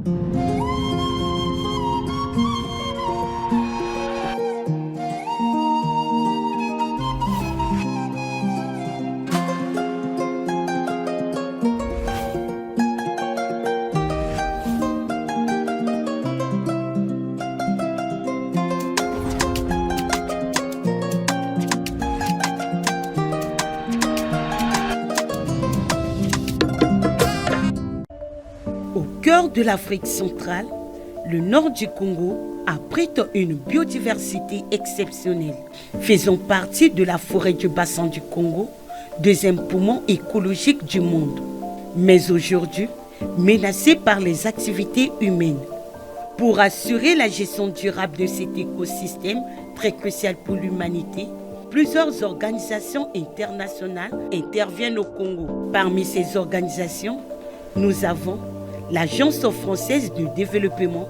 Au cœur de l'Afrique centrale, le nord du Congo abrite une biodiversité exceptionnelle, faisant partie de la forêt du bassin du Congo, deuxième poumon écologique du monde, mais aujourd'hui menacée par les activités humaines. Pour assurer la gestion durable de cet écosystème très crucial pour l'humanité, plusieurs organisations internationales interviennent au Congo. Parmi ces organisations, nous avons l'Agence française de développement,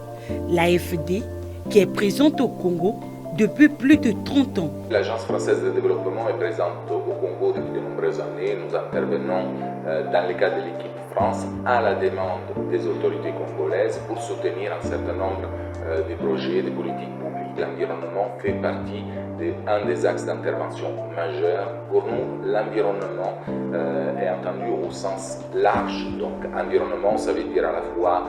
l'AFD, qui est présente au Congo depuis plus de 30 ans. L'Agence française de développement est présente au Congo depuis de nombreuses années. Nous intervenons dans le cadre de l'équipe France à la demande des autorités congolaises pour soutenir un certain nombre de projets, de politiques publiques. L'environnement fait partie d'un des axes d'intervention majeurs. Pour nous, l'environnement est entendu au sens large. Donc, environnement, ça veut dire à la fois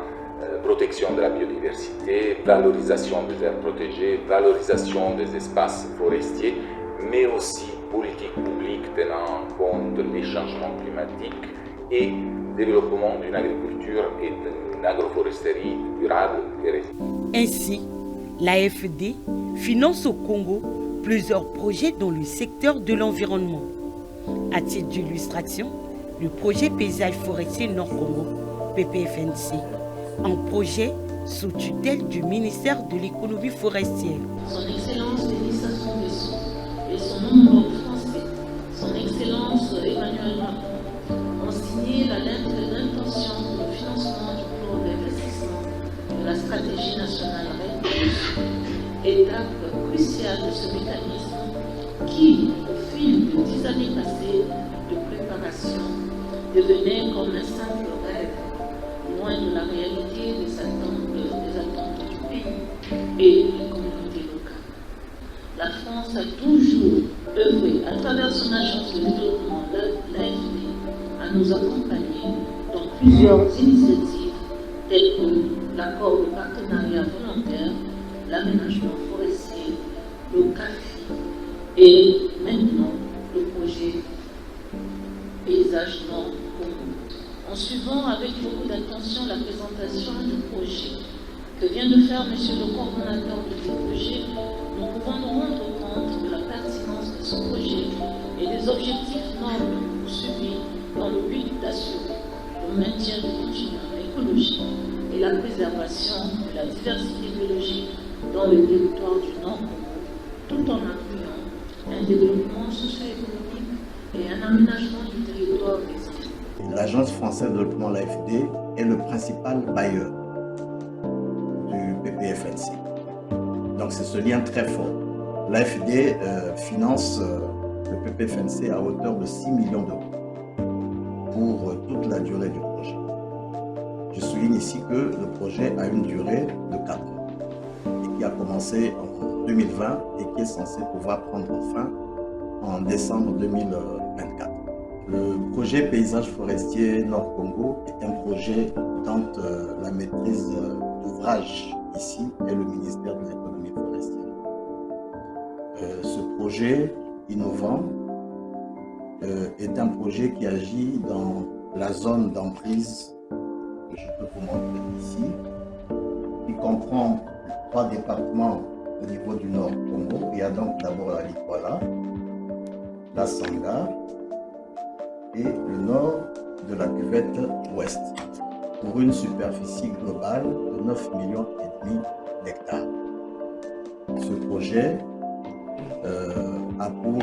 protection de la biodiversité, valorisation des aires protégées, valorisation des espaces forestiers, mais aussi politique publique tenant compte des changements climatiques et développement d'une agriculture et d'une agroforesterie durable et résiliente. Ainsi, l'AFD finance au Congo plusieurs projets dans le secteur de l'environnement. À titre d'illustration, le projet Paysage forestier Nord-Congo, PPFNC, un projet sous tutelle du ministère de l'économie forestière. Son Excellence Denis Sassou Nguesso et son homologue français, Son Excellence Emmanuel Macron, ont signé la lettre d'intention pour le financement du plan d'investissement de la stratégie nationale RED, étape cruciale de ce mécanisme qui, au fil de 10 années passées de préparation, devenait comme un simple rêve, loin de la réalité des attentes du pays et des communautés locales. La France a toujours œuvré à travers son agence de développement, l'AFD, à nous accompagner dans plusieurs initiatives telles que l'accord de partenariat volontaire, l'aménagement forestier, le CAFI et maintenant le projet Paysage Nord-Congo. En suivant avec beaucoup d'attention la présentation du projet que vient de faire Monsieur le coordonnateur de ce projet, nous pouvons nous rendre compte de la pertinence de ce projet et des objectifs nobles poursuivis dans le but d'assurer le maintien du continent écologique et la préservation de la diversité biologique dans le territoire du Nord-Congo, tout en incluant un développement socio-économique et un aménagement du territoire résilient. L'Agence française de développement, l'AFD, est le principal bailleur du PPFNC. Donc c'est ce lien très fort. L'AFD finance le PPFNC à hauteur de 6 millions d'euros pour toute la durée du projet. Je souligne ici que le projet a une durée de 4 ans et qui a commencé en 2020 et qui est censé pouvoir prendre fin en décembre 2024. Le projet Paysage forestier Nord-Congo est un projet dont la maîtrise d'ouvrage ici est le ministère de l'économie forestière. Ce projet innovant est un projet qui agit dans la zone d'emprise que je peux vous montrer ici, qui comprend 3 départements au niveau du Nord Congo. Il y a donc d'abord la Likwala, la Sanga et le nord de la cuvette ouest, pour une superficie globale de 9,5 millions d'hectares. Ce projet a pour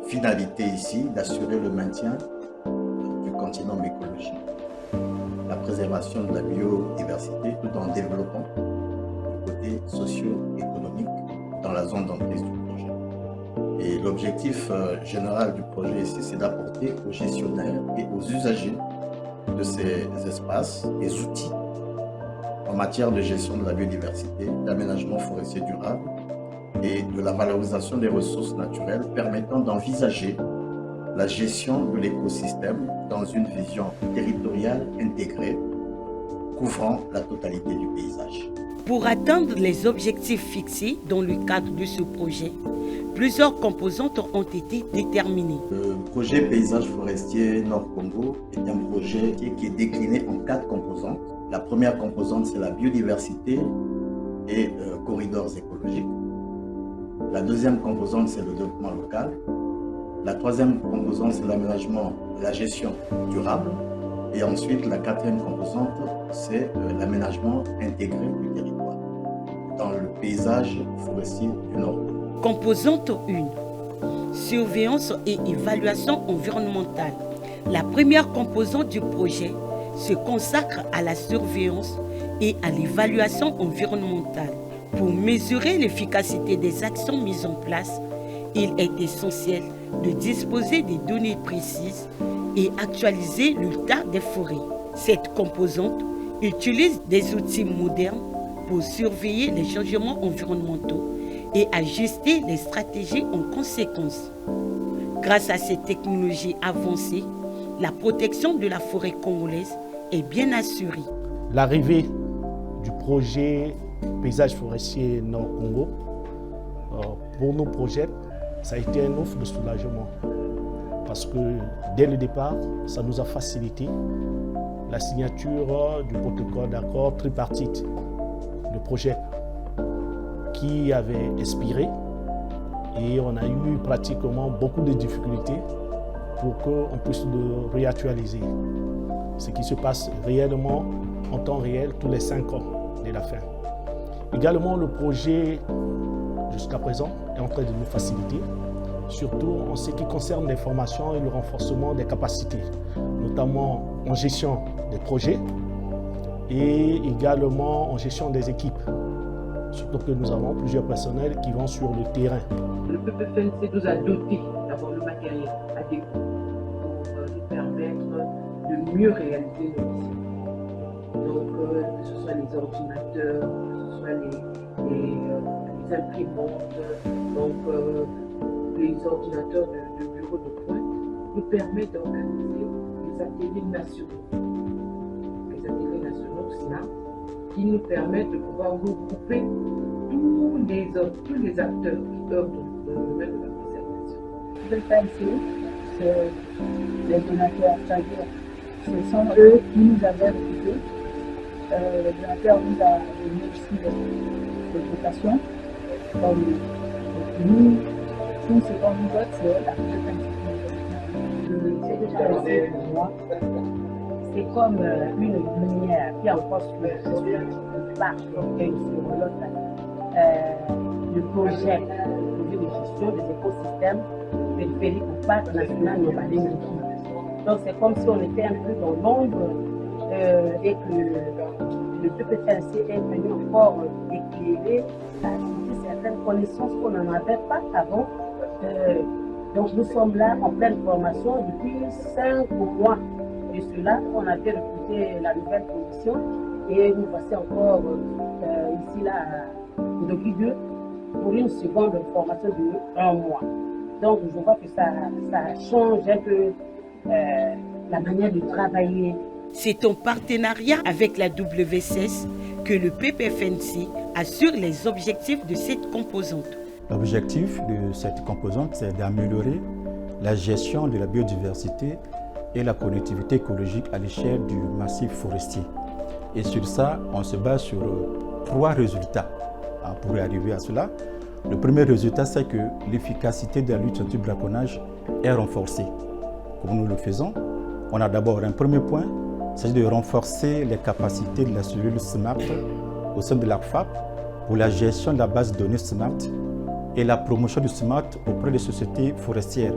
finalité ici d'assurer le maintien du continuum écologique, la préservation de la biodiversité tout en développant le côté socio-économique dans la zone d'emprise du projet. Et l'objectif général du projet ici, c'est d'apporter aux gestionnaires et aux usagers de ces espaces des outils en matière de gestion de la biodiversité, d'aménagement forestier durable et de la valorisation des ressources naturelles permettant d'envisager la gestion de l'écosystème dans une vision territoriale intégrée couvrant la totalité du paysage. Pour atteindre les objectifs fixés dans le cadre de ce projet, plusieurs composantes ont été déterminées. Le projet Paysage forestier Nord-Congo est un projet qui est décliné en 4 composantes. La première composante, c'est la biodiversité et corridors écologiques. La deuxième composante, c'est le développement local. La troisième composante, c'est l'aménagement, la gestion durable. Et ensuite, la quatrième composante, c'est l'aménagement intégré du territoire dans le paysage forestier du Nord. Composante 1. Surveillance et évaluation environnementale. La première composante du projet se consacre à la surveillance et à l'évaluation environnementale. Pour mesurer l'efficacité des actions mises en place, il est essentiel de disposer des données précises et actualiser l'état des forêts. Cette composante utilise des outils modernes pour surveiller les changements environnementaux et ajuster les stratégies en conséquence. Grâce à ces technologies avancées, la protection de la forêt congolaise est bien assurée. L'arrivée du projet Paysage forestier Nord-Congo, pour nos projets, ça a été un offre de soulagement. Parce que dès le départ, ça nous a facilité la signature du protocole d'accord tripartite de projet qui avait expiré et on a eu pratiquement beaucoup de difficultés pour qu'on puisse le réactualiser. Ce qui se passe réellement en temps réel tous les 5 ans de la fin. Également, le projet jusqu'à présent est en train de nous faciliter, surtout en ce qui concerne les formations et le renforcement des capacités, notamment en gestion des projets et également en gestion des équipes. Surtout que nous avons plusieurs personnels qui vont sur le terrain. Le PPFNC nous a doté d'avoir le matériel adéquat pour nous permettre de mieux réaliser nos missions. Donc, que ce soit les ordinateurs, que ce soit les imprimantes, donc les ordinateurs de bureau de pointe, nous permettent d'organiser les ateliers nationaux. Les ateliers nationaux SNAP, qui nous permettent de pouvoir regrouper tous les acteurs qui œuvrent dans le domaine de la préservation. C'est les donateurs, c'est-à-dire ce sont eux qui nous avaient recrutés. Les donateurs nous ont donné aussi des dotations. Nous, tout ce qu'on nous donne, c'est la préservation. Pour moi, c'est comme une lumière qui envoie sur le parc, sur l'autre. Le projet de gestion des écosystèmes périphériques au parc national de Balémiki. Donc c'est comme si on était un peu dans l'ombre et que le PPFNC est venu encore éclairer certaines connaissances qu'on n'en avait pas avant. Donc nous sommes là en pleine formation depuis 5 mois. De cela, on a fait recruter la nouvelle commission et nous voici encore ici là depuis 2 pour une seconde formation de 1 mois. Donc je vois que ça change un peu la manière de travailler. C'est en partenariat avec la WCS que le PPFNC assure les objectifs de cette composante. L'objectif de cette composante, c'est d'améliorer la gestion de la biodiversité et la connectivité écologique à l'échelle du massif forestier. Et sur ça, on se base sur 3 résultats pour y arriver à cela. Le premier résultat, c'est que l'efficacité de la lutte anti-braconnage est renforcée. Comme nous le faisons, on a d'abord un premier point, c'est de renforcer les capacités de la cellule SMART au sein de l'ACFAP pour la gestion de la base de données SMART et la promotion du SMART auprès des sociétés forestières.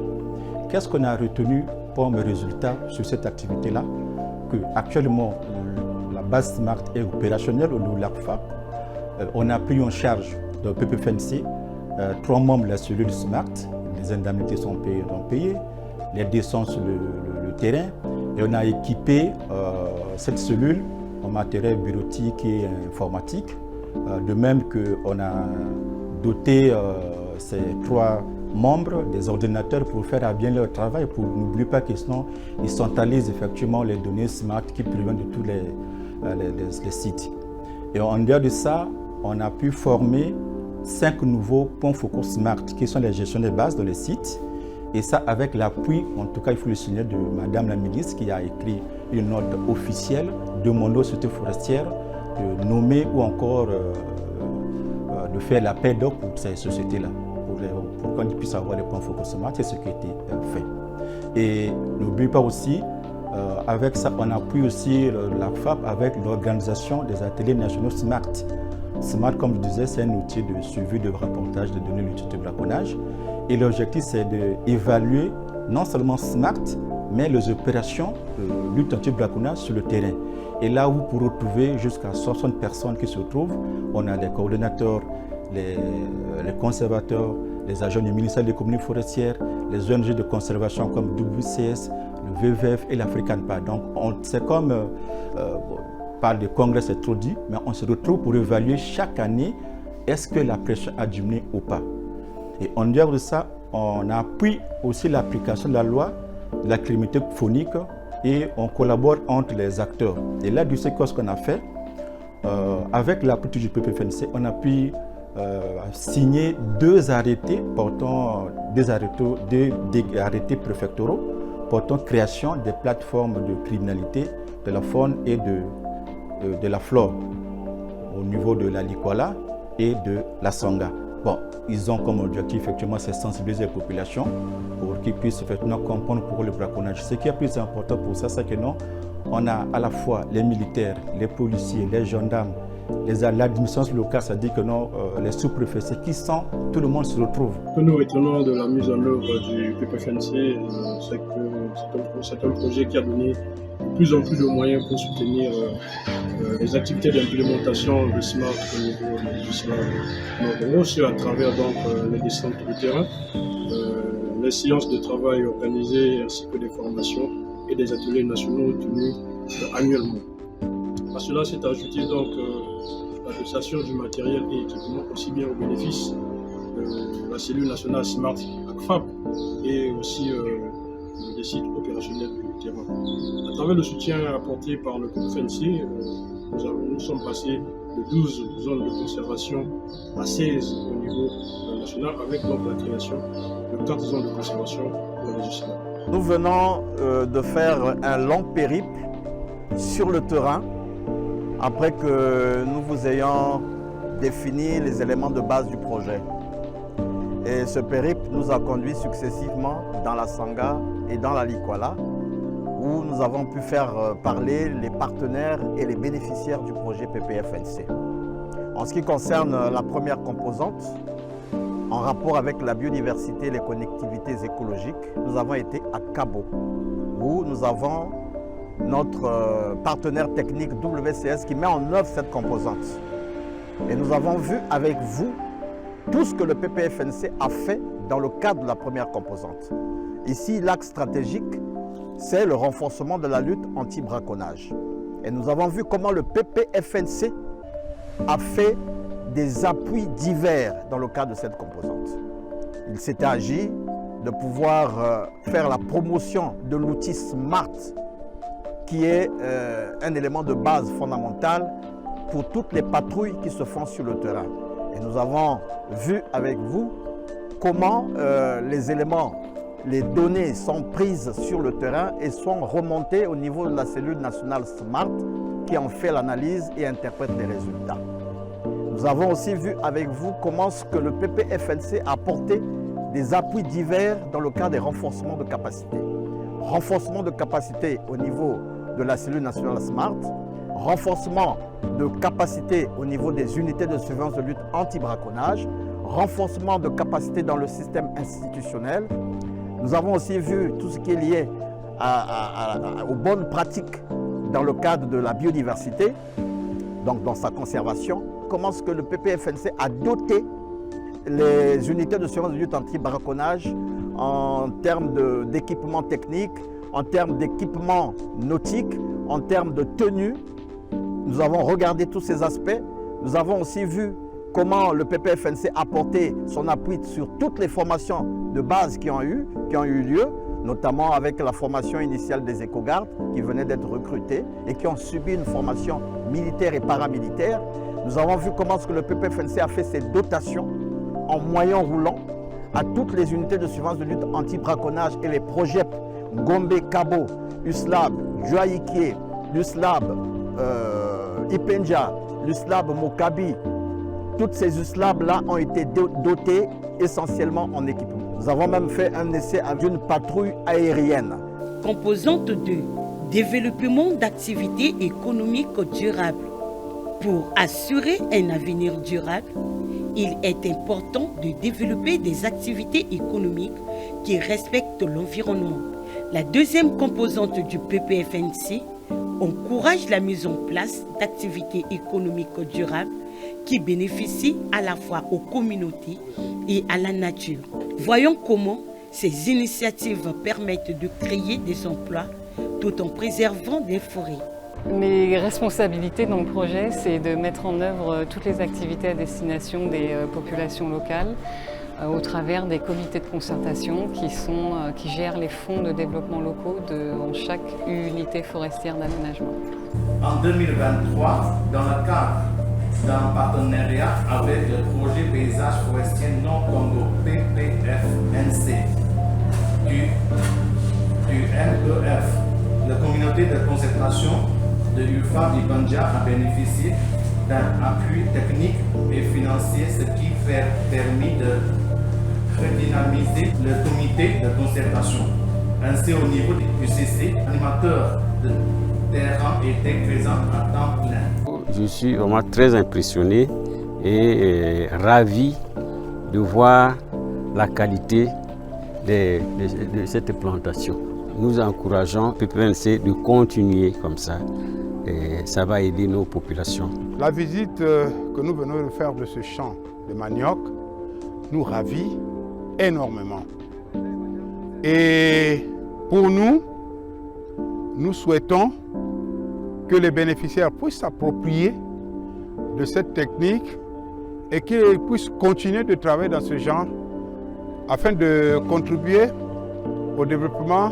Qu'est-ce qu'on a retenu comme résultat sur cette activité-là? Actuellement, la base SMART est opérationnelle au niveau de l'ACFAP. On a pris en charge dans le PPFNC 3 membres de la cellule SMART. Les indemnités sont payées, les descentes sur le terrain. Et on a équipé cette cellule en matériel bureautique et informatique. De même qu'on a doté ces 3 membres des ordinateurs pour faire bien leur travail, pour n'oublier pas que sinon ils centralisent effectivement les données smart qui proviennent de tous les sites. Et en dehors de ça, on a pu former 5 nouveaux points focaux smart qui sont les gestionnaires de base dans les sites. Et ça avec l'appui, en tout cas il faut le signaler, de Madame la ministre qui a écrit une note officielle demandant aux sociétés forestières de nommer ou encore de faire l'appel d'offres pour ces sociétés-là, pour qu'on puisse avoir les points focaux smart. C'est ce qui a été fait. Et n'oubliez pas aussi, avec ça, on appuie aussi la FAP avec l'organisation des ateliers nationaux smart. Smart, comme je disais, c'est un outil de suivi de rapportage de données de lutte anti-braconnage. Et l'objectif, c'est d'évaluer non seulement SMART, mais les opérations de lutte anti-braconnage sur le terrain. Et là où vous pourrez trouver jusqu'à 60 personnes qui se trouvent, on a les coordonnateurs, les conservateurs, les agents du ministère des communautés forestières, les ONG de conservation comme WCS, le WWF et l'Africanpa. Donc c'est comme, par le congrès c'est trop dit, mais on se retrouve pour évaluer chaque année est-ce que la pression a diminué ou pas. Et en dehors de ça, on appuie aussi l'application de la loi de la criminalité phonique et on collabore entre les acteurs. Et là, du coup, ce qu'on a fait, avec l'appui du PPFNC, on a pu signer 2 arrêtés portant des arrêtés préfectoraux portant création des plateformes de criminalité de la faune et de la flore au niveau de la Likwala et de la Sangha. Bon, ils ont comme objectif effectivement c'est sensibiliser les populations pour qu'ils puissent effectivement comprendre pourquoi le braconnage. Ce qui est plus important pour ça, c'est que non, on a à la fois les militaires, les policiers, les gendarmes, l'administration locale, c'est-à-dire que non, les sous-préfets, c'est qui sont, tout le monde se retrouve. Ce que nous retenons de la mise en œuvre du PPFNC, c'est que c'est un projet qui a donné de plus en plus de moyens pour soutenir les activités d'implémentation de SMART au niveau du SMART. Donc, c'est à travers donc, les descentes de terrain, les séances de travail organisées ainsi que des formations et des ateliers nationaux tenus annuellement. À cela s'est ajouté donc la dotation du matériel et équipement aussi bien au bénéfice de la cellule nationale SMART ACFAP et aussi des sites opérationnels du terrain. À travers le soutien apporté par le PPFNC, nous sommes passés de 12 zones de conservation à 16 au niveau national avec donc la création de 4 zones de conservation pour les Gislats. Nous venons de faire un long périple sur le terrain après que nous vous ayons défini les éléments de base du projet. Et ce périple nous a conduits successivement dans la Sangha et dans la Likwala, où nous avons pu faire parler les partenaires et les bénéficiaires du projet PPFNC. En ce qui concerne la première composante, en rapport avec la biodiversité et les connectivités écologiques, nous avons été à Kabo, où nous avons notre partenaire technique WCS qui met en œuvre cette composante. Et nous avons vu avec vous tout ce que le PPFNC a fait dans le cadre de la première composante. Ici, l'axe stratégique, c'est le renforcement de la lutte anti-braconnage. Et nous avons vu comment le PPFNC a fait des appuis divers dans le cadre de cette composante. Il s'était agi de pouvoir faire la promotion de l'outil SMART, qui est un élément de base fondamental pour toutes les patrouilles qui se font sur le terrain. Et nous avons vu avec vous comment les éléments, les données sont prises sur le terrain et sont remontées au niveau de la cellule nationale SMART qui en fait l'analyse et interprète les résultats. Nous avons aussi vu avec vous comment ce que le PPFNC a apporté des appuis divers dans le cadre des renforcements de capacité. Renforcement de capacité au niveau de la cellule nationale SMART, renforcement de capacité au niveau des unités de surveillance de lutte anti-braconnage, renforcement de capacité dans le système institutionnel. Nous avons aussi vu tout ce qui est lié aux bonnes pratiques dans le cadre de la biodiversité, donc dans sa conservation, comment est-ce que le PPFNC a doté les unités de surveillance de lutte anti-braconnage en termes d'équipement technique, en termes d'équipement nautique, en termes de tenue Nous avons regardé tous ces aspects. Nous avons aussi vu comment le PPFNC a apporté son appui sur toutes les formations de base qui ont eu lieu, notamment avec la formation initiale des éco-gardes qui venaient d'être recrutés et qui ont subi une formation militaire et paramilitaire. Nous avons vu comment le PPFNC a fait ses dotations en moyens roulants à toutes les unités de surveillance de lutte anti-braconnage et les projets Gombe, Kabo, USLAB, Joaïkie, l'USLAB, Ipenja, l'USLAB Mokabi. Toutes ces USLAB-là ont été dotées essentiellement en équipement. Nous avons même fait un essai avec une patrouille aérienne. Composante 2, développement d'activités économiques durables. Pour assurer un avenir durable, il est important de développer des activités économiques qui respectent l'environnement. La deuxième composante du PPFNC encourage la mise en place d'activités économiques durables qui bénéficient à la fois aux communautés et à la nature. Voyons comment ces initiatives permettent de créer des emplois tout en préservant des forêts. Mes responsabilités dans le projet, c'est de mettre en œuvre toutes les activités à destination des populations locales au travers des comités de concertation qui gèrent les fonds de développement locaux dans chaque unité forestière d'aménagement. En 2023, dans le cadre d'un partenariat avec le projet Paysage Forestier Nord-Congo, PPFNC, du NEF, la communauté de concertation de UFA Ibanja a bénéficié d'un appui technique et financier, ce qui a permis de redynamiser le comité de concertation. Ainsi, au niveau du UCC, l'animateur de terrain était présent à temps plein. Je suis vraiment très impressionné et ravi de voir la qualité de cette plantation. Nous encourageons PPFNC de continuer comme ça. Et ça va aider nos populations. La visite que nous venons de faire de ce champ de manioc nous ravit énormément. Et pour nous, nous souhaitons que les bénéficiaires puissent s'approprier de cette technique et qu'ils puissent continuer de travailler dans ce genre afin de contribuer au développement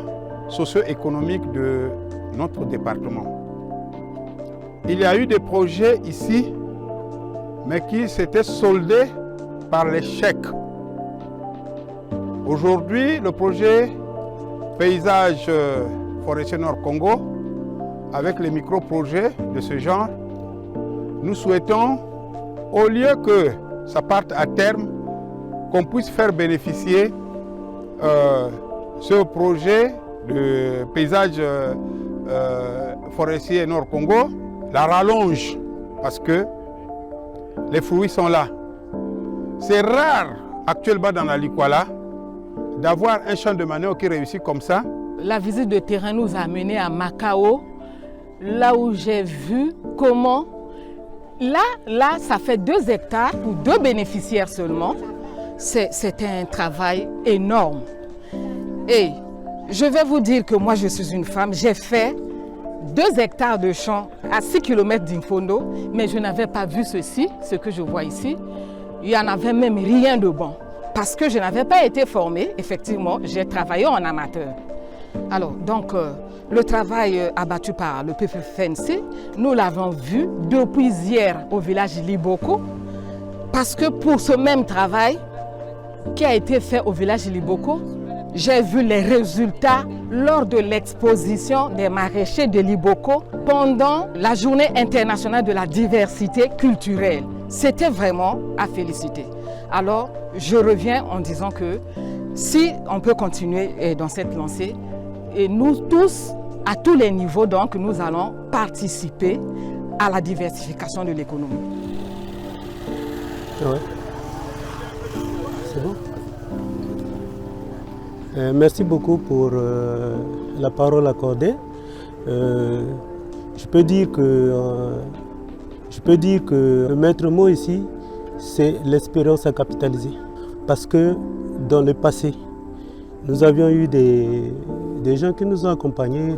socio-économique de notre département. Il y a eu des projets ici, mais qui s'étaient soldés par l'échec. Aujourd'hui, le projet Paysage Forestier Nord-Congo, avec les micro-projets de ce genre, nous souhaitons, au lieu que ça parte à terme, qu'on puisse faire bénéficier ce projet de Paysage Forestier Nord-Congo, la rallonge, parce que les fruits sont là. C'est rare actuellement dans la Likwala d'avoir un champ de manioc qui réussit comme ça. La visite de terrain nous a menés à Macao, là où j'ai vu comment, là ça fait 2 hectares pour 2 bénéficiaires seulement. C'est un travail énorme. Et je vais vous dire que moi je suis une femme, j'ai fait 2 hectares de champs à 6 km d'Infondo, mais je n'avais pas vu ceci, ce que je vois ici. Il n'y en avait même rien de bon. Parce que je n'avais pas été formée, effectivement, j'ai travaillé en amateur. Alors, donc, le travail abattu par le PPFNC, nous l'avons vu depuis hier au village Liboko, parce que pour ce même travail qui a été fait au village Liboko, j'ai vu les résultats lors de l'exposition des maraîchers de Liboko pendant la journée internationale de la diversité culturelle. C'était vraiment à féliciter. Alors, je reviens en disant que si on peut continuer dans cette lancée, et nous tous, à tous les niveaux, donc, nous allons participer à la diversification de l'économie. Ouais. C'est bon? Merci beaucoup pour la parole accordée. Je peux dire que le maître mot ici, c'est l'expérience à capitaliser. Parce que dans le passé, nous avions eu des gens qui nous ont accompagnés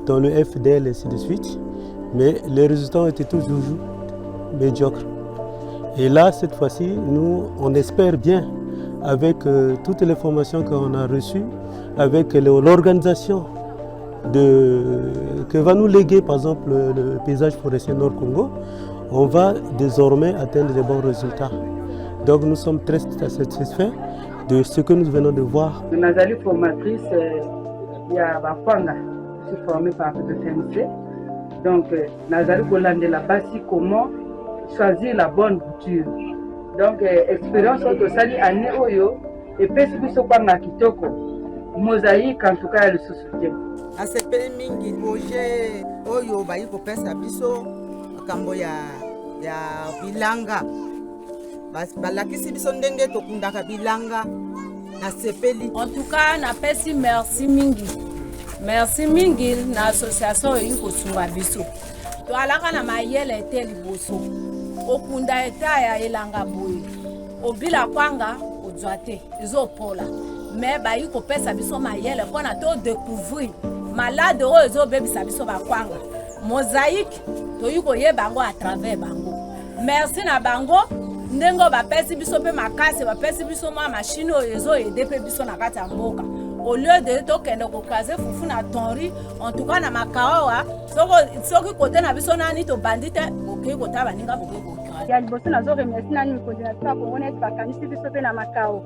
dans le FDL et ainsi de suite. mais les résultats ont été toujours médiocres. Et là, cette fois-ci, nous, on espère bien, avec toutes les formations qu'on a reçues, avec l'organisation que va nous léguer, par exemple, le paysage forestier Nord-Congo, on va désormais atteindre de bons résultats. Donc nous sommes très satisfaits de ce que nous venons de voir. Nazali formatrice, il y a Bakwanga, je suis formée par PPFNC. Donc Nazali Kolande la basi comment choisir la bonne bouture. Donc expérience au sali année oyo et pesi biso kwanga kitoko. Mosaïque en tout cas le soutien. Asepeli mingi projet oyo bayi kopesa biso makambo ya bilanga. Balakisi biso ndenge tokundaka bilanga na sepeli. En tout cas napesi merci mingi. Merci mingi na association oyo kosunga biso. To alaka na mayele ete liboso. Okunda eta ya elanga boye. Obila kwanga odzwate ezopola. Mais bayi kopesa biso mayele pona to découvrir malade oyo ezobebisa biso bakwanga. Mosaïque toyiko ye bango à travers bango. Merci na bango. Ndengo bapesi biso pe makase bapesi biso mwa machine oyo ezoyede pe biso na kati ya mboka. Au lieu de tokende kokaze fufu na tonri, en tout cas na makawa, soki kote na biso nani to bandite, oke kota baninga boke kokra. Ya liboso nazo remercie nani coordinateur congolais bakanisi biso pe na makao.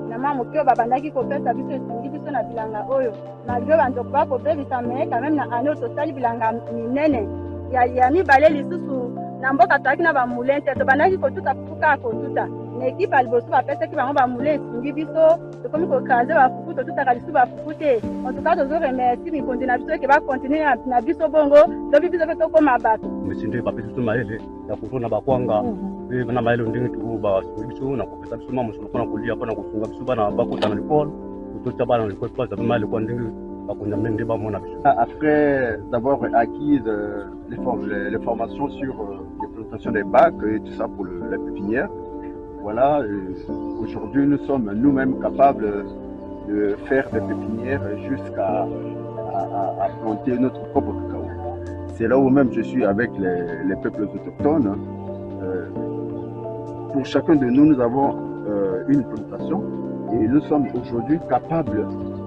Na mama okyo babandaki kopesa biso esungi biso na bilanga oyo. Malgré bandoko bakobebisa me quand même na ano tosali bilanga minene. Ya mibale lisusu na mboka toaki na bamulin te tobandaki kotuta fuka kotuta. Na ekipe aliboso bapesaki bango bamulin esungi biso tokomi kokaze bafuku totutaka lisusu bafuku te. En tout cas tozo remercie mikonzi na biso eke bakontinue na biso bongo tobi biso mpe tokoma bato. Mesinde bapesi biso mayele ya kotona bakwanga mpe na mayele ndenge tuku basungi biso na kopesa biso mamusolo mpona kolia mpona kosunga biso bana bakota na likolo kototya bana na likolo mpo azape mayele kwa ndenge bakonza ndenge nde bamona biso. Après avoir acquis les formations sur l'exploitation des bacs et tout ça pour la pépinière, voilà, aujourd'hui nous sommes nous-mêmes capables de faire des pépinières jusqu'à planter notre propre cacao. C'est là où même je suis avec les peuples autochtones. Pour chacun de nous, nous avons une plantation et nous sommes aujourd'hui capables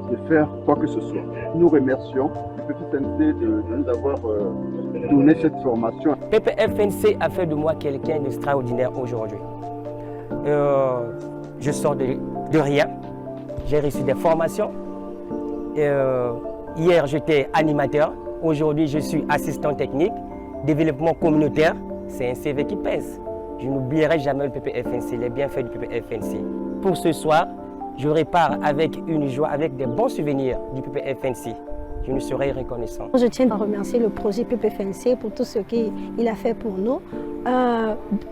de faire quoi que ce soit. Nous remercions le PPFNC de nous avoir donné cette formation. PPFNC a fait de moi quelqu'un d'extraordinaire aujourd'hui. Je sors de rien. J'ai reçu des formations. Hier, j'étais animateur. Aujourd'hui, je suis assistant technique. Développement communautaire, c'est un CV qui pèse. Je n'oublierai jamais le PPFNC, les bienfaits du PPFNC. Pour ce soir, je repars avec une joie, avec des bons souvenirs du PPFNC. Je ne serai reconnaissant. Je tiens à remercier le projet PPFNC pour tout ce qu'il a fait pour nous.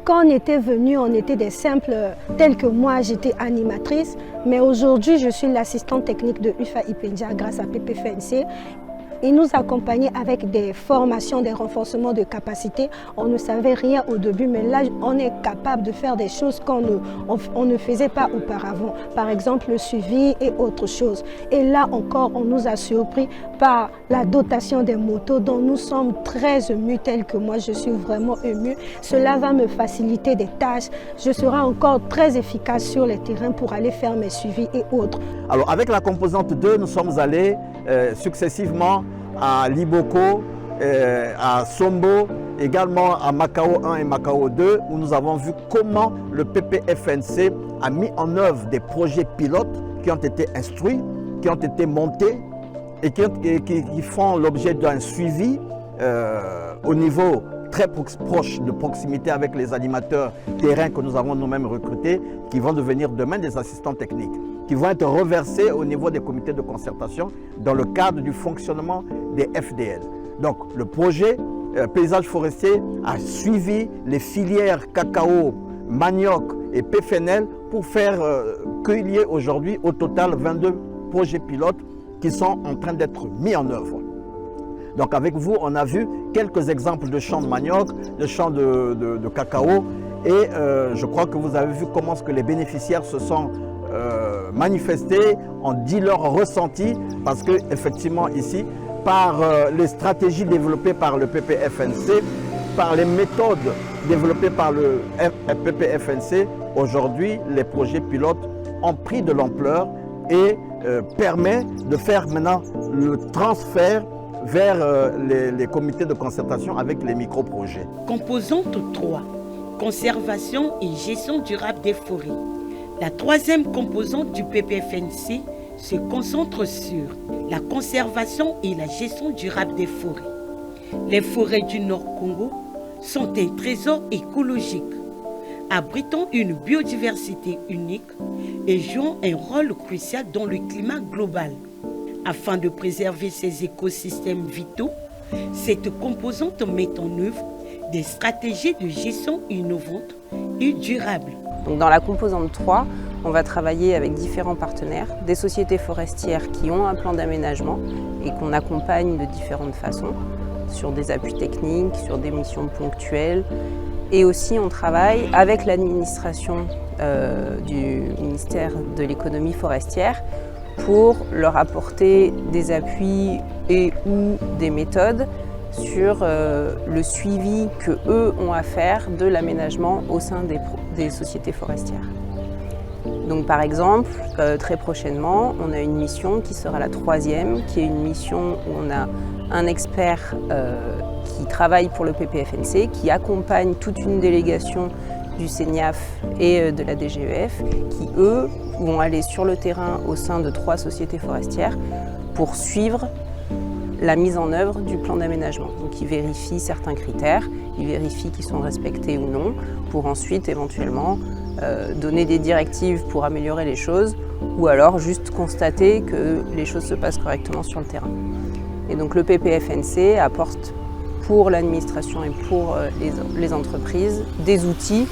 Quand on était venus, on était des simples, tels que moi, j'étais animatrice. Mais aujourd'hui, je suis l'assistante technique de UFA Ipendia grâce à PPFNC. Il nous accompagnait avec des formations, des renforcements de capacités. On ne savait rien au début, mais là, on est capable de faire des choses qu'on ne faisait pas auparavant. Par exemple, le suivi et autre chose. Et là encore, on nous a surpris par la dotation des motos dont nous sommes très émus, tels que moi, je suis vraiment émue. Cela va me faciliter des tâches. Je serai encore très efficace sur les terrains pour aller faire mes suivis et autres. Alors, avec la composante 2, nous sommes allés successivement à Liboko, à Sombo, également à Makao 1 et Makao 2, où nous avons vu comment le PPFNC a mis en œuvre des projets pilotes qui ont été instruits, qui ont été montés et qui font l'objet d'un suivi au niveau très proche de proximité avec les animateurs terrain que nous avons nous-mêmes recrutés, qui vont devenir demain des assistants techniques, qui vont être reversés au niveau des comités de concertation dans le cadre du fonctionnement des FDL. Donc le projet paysage forestier a suivi les filières cacao, manioc et PFNL pour faire qu'il y ait aujourd'hui au total 22 projets pilotes qui sont en train d'être mis en œuvre. Donc avec vous, on a vu quelques exemples de champs de manioc, de champs de cacao et je crois que vous avez vu comment que les bénéficiaires se sont manifestés, ont dit leur ressenti parce qu'effectivement ici, par les stratégies développées par le PPFNC, par les méthodes développées par le PPFNC, aujourd'hui, les projets pilotes ont pris de l'ampleur et permet de faire maintenant le transfert vers les comités de concertation avec les micro-projets. Composante 3, conservation et gestion durable des forêts. La troisième composante du PPFNC se concentre sur la conservation et la gestion durable des forêts. Les forêts du Nord Congo sont un trésor écologique, abritant une biodiversité unique et jouant un rôle crucial dans le climat global. Afin de préserver ces écosystèmes vitaux, cette composante met en œuvre des stratégies de gestion innovantes et durables. Donc dans la composante 3, on va travailler avec différents partenaires, des sociétés forestières qui ont un plan d'aménagement et qu'on accompagne de différentes façons, sur des appuis techniques, sur des missions ponctuelles. Et aussi on travaille avec l'administration du ministère de l'économie forestière pour leur apporter des appuis et ou des méthodes sur le suivi qu'eux ont à faire de l'aménagement au sein des sociétés forestières. Donc par exemple, très prochainement, on a une mission qui sera la 3e, qui est une mission où on a un expert qui travaille pour le PPFNC, qui accompagne toute une délégation du CENIAF et de la DGEF, qui eux vont aller sur le terrain au sein de 3 sociétés forestières pour suivre la mise en œuvre du plan d'aménagement. Donc ils vérifient certains critères, ils vérifient qu'ils sont respectés ou non, pour ensuite éventuellement donner des directives pour améliorer les choses, ou alors juste constater que les choses se passent correctement sur le terrain. Et donc le PPFNC apporte pour l'administration et pour les entreprises des outils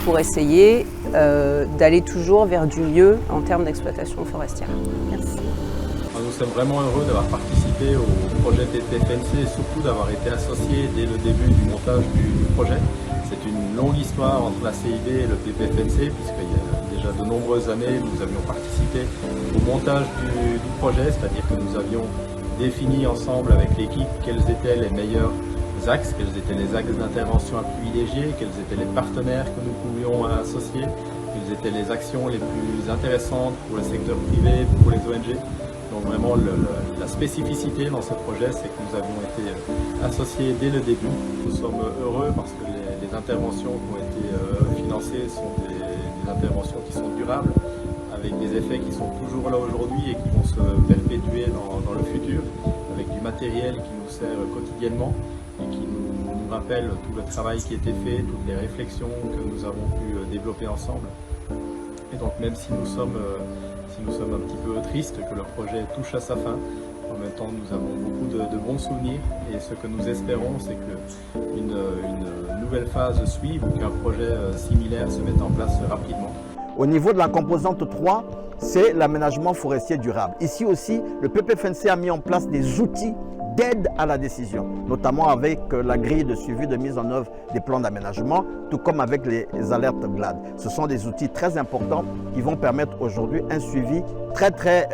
pour essayer d'aller toujours vers du mieux en termes d'exploitation forestière. Merci. Nous sommes vraiment heureux d'avoir participé au projet PPFNC et surtout d'avoir été associés dès le début du montage du projet. C'est une longue histoire entre la CIB et le PPFNC puisqu'il y a déjà de nombreuses années nous avions participé au montage du projet, c'est-à-dire que nous avions défini ensemble avec l'équipe quels étaient les meilleurs axes, quels étaient les axes d'intervention à privilégier, quels étaient les partenaires que nous pouvions associer, quelles étaient les actions les plus intéressantes pour le secteur privé, pour les ONG. Donc vraiment la spécificité dans ce projet, c'est que nous avions été associés dès le début. Nous sommes heureux parce que les interventions qui ont été financées sont des interventions qui sont durables, avec des effets qui sont toujours là aujourd'hui et qui vont se perpétuer dans le futur, avec du matériel qui nous sert quotidiennement et qui nous rappelle tout le travail qui a été fait, toutes les réflexions que nous avons pu développer ensemble. Et donc même si nous sommes un petit peu tristes que le projet touche à sa fin, en même temps nous avons beaucoup de bons souvenirs et ce que nous espérons c'est qu'une nouvelle phase suive ou qu'un projet similaire se mette en place rapidement. Au niveau de la composante 3, c'est l'aménagement forestier durable. Ici aussi, le PPFNC a mis en place des outils d'aide à la décision, notamment avec la grille de suivi de mise en œuvre des plans d'aménagement, tout comme avec les alertes GLAD. Ce sont des outils très importants qui vont permettre aujourd'hui un suivi très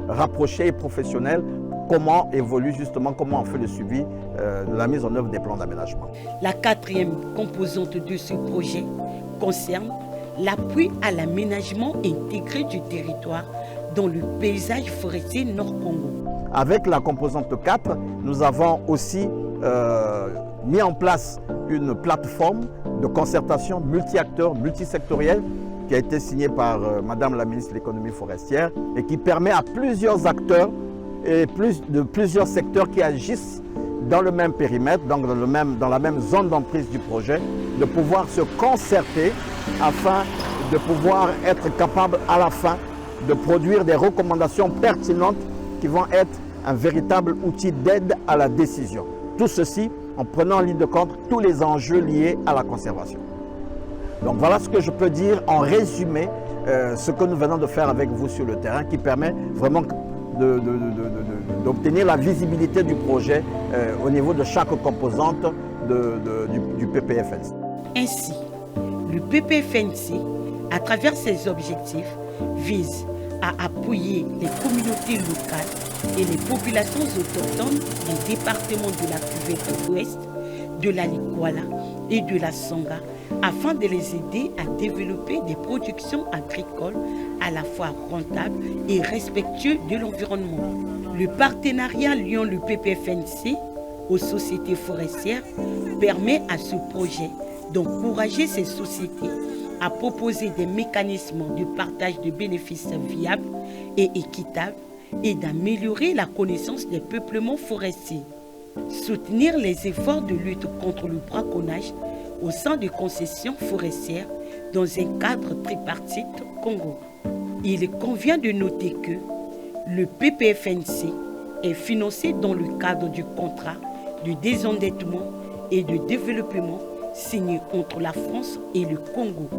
rapproché et professionnel. Comment évolue justement, comment on fait le suivi de la mise en œuvre des plans d'aménagement. La 4e composante de ce projet concerne l'appui à l'aménagement intégré du territoire dans le paysage forestier Nord-Congo. Avec la composante 4, nous avons aussi mis en place une plateforme de concertation multi-acteurs, multisectorielle qui a été signée par Madame la ministre de l'économie forestière et qui permet à plusieurs acteurs et plusieurs secteurs qui agissent dans le même périmètre, donc dans la même zone d'emprise du projet, de pouvoir se concerter afin de pouvoir être capable à la fin de produire des recommandations pertinentes qui vont être un véritable outil d'aide à la décision. Tout ceci en prenant en ligne de compte tous les enjeux liés à la conservation. Donc voilà ce que je peux dire en résumé, ce que nous venons de faire avec vous sur le terrain qui permet vraiment d'obtenir la visibilité du projet au niveau de chaque composante du PPFNC. Ainsi, le PPFNC, à travers ses objectifs, vise à appuyer les communautés locales et les populations autochtones des départements de la Cuvette Ouest, de la Likuala et de la Songa afin de les aider à développer des productions agricoles à la fois rentables et respectueuses de l'environnement. Le partenariat liant le PPFNC aux sociétés forestières permet à ce projet d'encourager ces sociétés à proposer des mécanismes de partage de bénéfices viables et équitables et d'améliorer la connaissance des peuplements forestiers. Soutenir les efforts de lutte contre le braconnage au sein des concessions forestières dans un cadre tripartite Congo. Il convient de noter que le PPFNC est financé dans le cadre du contrat de désendettement et de développement signé entre la France et le Congo.